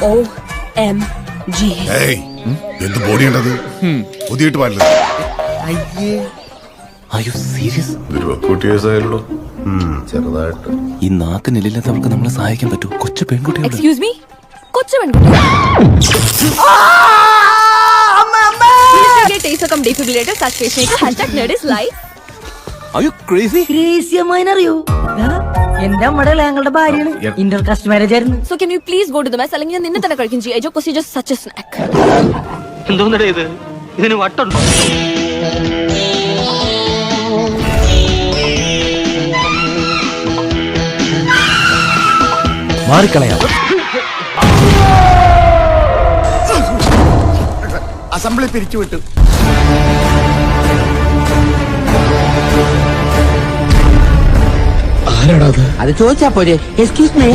OMG. എന്ത് ബോഡിയുണ്ടത് പുതിയിട്ട് പാടില്ല. ചെറുതായിട്ട് ഈ നാക്കിനില്ലാത്തവർക്ക് നമ്മളെ സഹായിക്കാൻ പറ്റൂ. കൊച്ചു പെൺകുട്ടിയോട് Excuse me? കൊച്ചു പെൺകുട്ടി. Taser cum defibrillator, such pacemaker, #nerd is live. Are you crazy? അറിയോ എന്റെ അമ്മയുടെ ഞങ്ങളുടെ ഭാര്യയാണ് ഇന്റർ കാസ്റ്റ് മാരേജ് ആയിരുന്നു. So can you please go to the mess? അല്ലെങ്കിൽ ഞാൻ നിന്നെ തന്നെ കഴിക്കും ചെയ്യും. Because you're just such a snack. എന്തോന്നടേ ഇത്? ഇതിന് വട്ടുണ്ടോ? മാറിക്കളയാം. അസംബ്ലി പിരിച്ചുവിട്ടു. അത് ചോദിച്ചാ പോരെ. Excuse me.